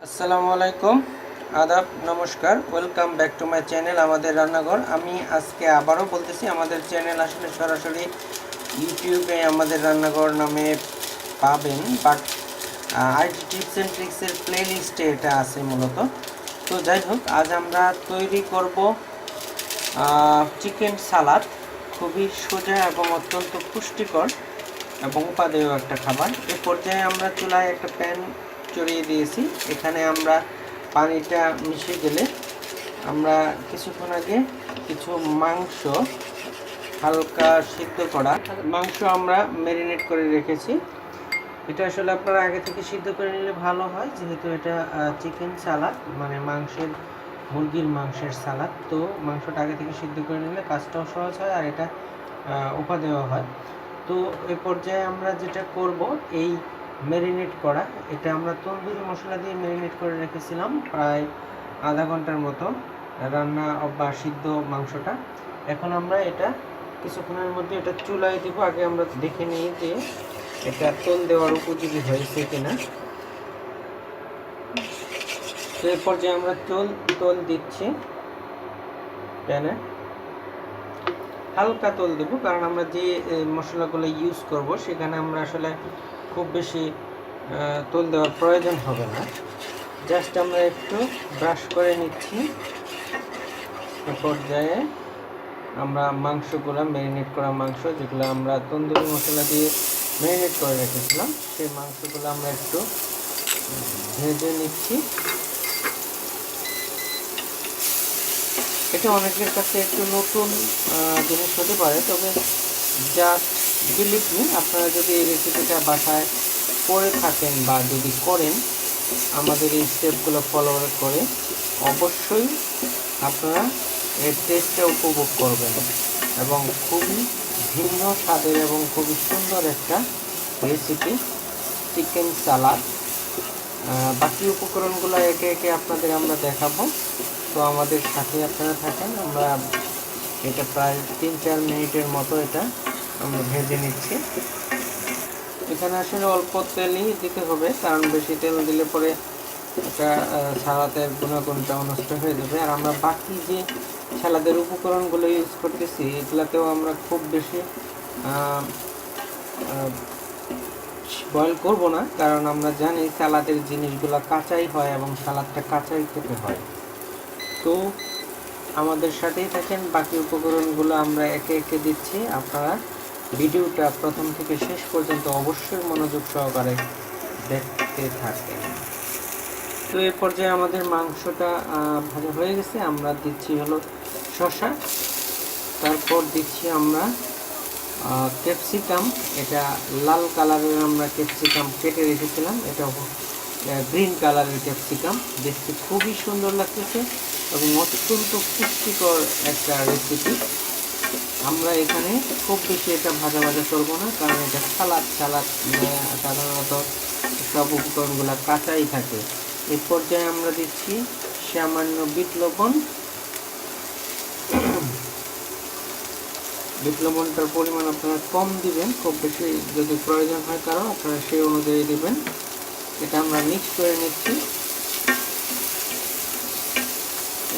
আসসালামু আলাইকুম, আদাব, নমস্কার। Welcome back to my channel আমাদের রান্নাঘর। আমি আজকে আবারও বলতেছি, আমাদের চ্যানেল আসলে সরাসরি ইউটিউবে আমাদের রান্নাঘর নামে পাবেন, বাট আইটি টিপস অ্যান্ড ট্রিক্সের প্লে লিস্টে এটা আছে মূলত। তো যাই হোক, আজ আমরা তৈরি করব চিকেন সালাদ। খুবই সোজা এবং অত্যন্ত পুষ্টিকর এবং উপাদেয় একটা খাবার। এ পর্যায়ে আমরা চুলায় একটা প্যান চড়িয়ে দিয়েছি। এখানে আমরা পানিটা মিশে গেলে আমরা কিছুক্ষণ আগে কিছু মাংস হালকা সিদ্ধ করা মাংস আমরা ম্যারিনেট করে রেখেছি। এটা আসলে আপনারা আগে থেকে সিদ্ধ করে নিলে ভালো হয়, যেহেতু এটা চিকেন সালাদ, মানে মুরগির মাংসের সালাদ। তো মাংসটা আগে থেকে সিদ্ধ করে নিলে কাজটাও সহজ হয় আর এটা উপাদেয় হয়। তো এই পর্যায়ে আমরা যেটা করব, এই ম্যারিনেট করা, এটা আমরা তন্দুরি মশলা দিয়ে ম্যারিনেট করে রেখেছিলাম প্রায় আধা ঘন্টার মতো রান্না বা সিদ্ধ মাংসটা। এখন আমরা এটা কিছুক্ষণের মধ্যে এটা চুলায় দিব। আগে আমরা দেখে নিই যে এটা তেল দেওয়ার উপযোগী হয়েছে কিনা। তো এই পর্যায়ে আমরা তেল দিচ্ছি প্যানে। হালকা তেল দেবো, কারণ আমরা যে মশলাগুলো ইউজ করব সেখানে আমরা আসলে খুব বেশি তেল দেওয়ার প্রয়োজন হবে না। জাস্ট আমরা একটু ব্রাশ করে নিচ্ছি। এ পর্যায়ে আমরা মাংসগুলো, ম্যারিনেট করা মাংস যেগুলো আমরা তন্দুরি মশলা দিয়ে ম্যারিনেট করে রেখেছিলাম, সেই মাংসগুলো আমরা একটু ভেজে নিচ্ছি। এটা অনেকের কাছে একটু নতুন জিনিস হতে পারে, তবে জাস্ট বিলিভ মি, আপনারা যদি এই রেসিপিটা বাসায় করে থাকেন বা যদি করেন আমাদের এই স্টেপগুলো ফলো করে, অবশ্যই আপনারা এর টেস্টটা উপভোগ করবেন এবং খুবই ভিন্ন স্বাদের এবং খুবই সুন্দর একটা রেসিপি চিকেন সালাদ। বাকি উপকরণগুলো একে একে আপনাদের আমরা দেখাবো। তো আমাদের সাথে আপনারা থাকেন। আমরা এটা প্রায় 3-4 মিনিটের মতো এটা আমরা ভেজে নিচ্ছি। এখানে আসলে অল্প তেলই দিতে হবে, কারণ বেশি তেল দিলে পরে এটা সালাদের গুণাগুণটাও নষ্ট হয়ে যাবে। আর আমরা বাকি যে সালাদের উপকরণগুলো ইউজ করতেছি এগুলাতেও আমরা খুব বেশি বয়েল করব না, কারণ আমরা জানি সালাদের জিনিসগুলো কাঁচাই হয় এবং সালাদটা কাঁচাই খেতে হয়। তো আমাদের সাথেই থাকেন, বাকি উপকরণগুলো আমরা একে একে দিচ্ছি। আপনারা ভিডিওটা প্রথম থেকে শেষ পর্যন্ত অবশ্যই মনোযোগ সহকারে দেখতে থাকেন। তো এই পর্যায়ে আমাদের মাংসটা ভাজা হয়ে গেছে। আমরা দিচ্ছি হলো শসা, তারপর দিচ্ছি আমরা ক্যাপসিকাম। এটা লাল কালারের আমরা ক্যাপসিকাম কেটে রেখেছিলাম, এটা গ্রিন কালারের ক্যাপসিকাম। দেখতে খুবই সুন্দর লাগতেছে এবং অত্যন্ত পুষ্টিকর একটা রেসিপি। আমরা এখানে খুব বেশি এটা ভাজা ভাজা করবো না, কারণ এটা সালাদ সাধারণত সব উপকরণগুলো কাঁচাই থাকে। এই পর্যায়ে আমরা দিচ্ছি সামান্য বিট লবণ। বিট লবণটার পরিমাণ আপনারা কম দিবেন, খুব বেশি যদি প্রয়োজন হয় কারণ আপনারা সেই অনুযায়ী দিবেন। এটা আমরা মিক্স করে নিচ্ছি।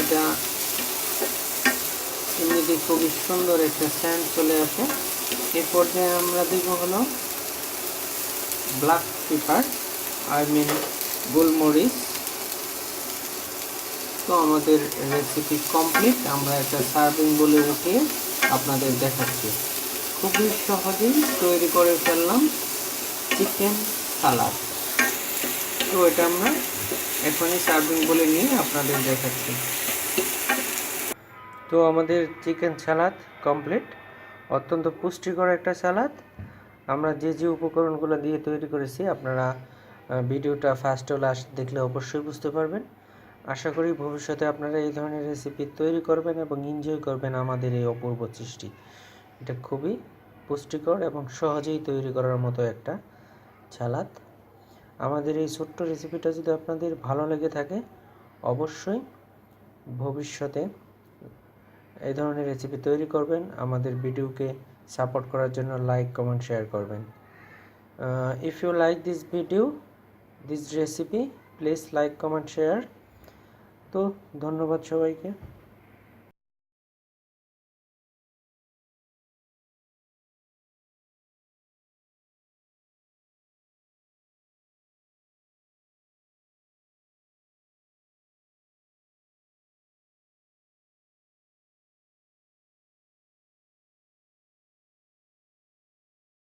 এটা এমনিতে খুবই সুন্দর একটা সেন্ট চলে আসে। এই পর্যায়ে আমরা দিব হলো ব্ল্যাক পেপার, গোলমরিচ। তো আমাদের রেসিপি কমপ্লিট। আমরা একটা সার্ভিং বলে উঠিয়ে আপনাদের দেখাচ্ছি। খুবই সহজেই তৈরি করে ফেললাম চিকেন সালাদ। তো এটা আমরা এখনই সার্ভিং বলে নিয়ে আপনাদের দেখাচ্ছি। তো আমাদের চিকেন সালাদ কমপ্লিট। অত্যন্ত পুষ্টিকর একটা সালাদ। আমরা যে যে উপকরণগুলো দিয়ে তৈরি করেছি আপনারা ভিডিওটা ফার্স্ট ও লাস্ট দেখলে অবশ্যই বুঝতে পারবেন। আশা করি ভবিষ্যতে আপনারা এই ধরনের রেসিপি তৈরি করবেন এবং এনজয় করবেন আমাদের এই অপূর্ব সৃষ্টি। এটা খুবই পুষ্টিকর এবং সহজেই তৈরি করার মতো একটা সালাদ। আমাদের এই ছোট্ট রেসিপিটা যদি আপনাদের ভালো লেগে থাকে, অবশ্যই ভবিষ্যতে এই ধরনের রেসিপি তৈরি করবেন। আমাদের ভিডিওকে সাপোর্ট করার জন্য লাইক, কমেন্ট, শেয়ার করবেন। If you like this video, this recipe, please like comment share. তো ধন্যবাদ সবাইকে।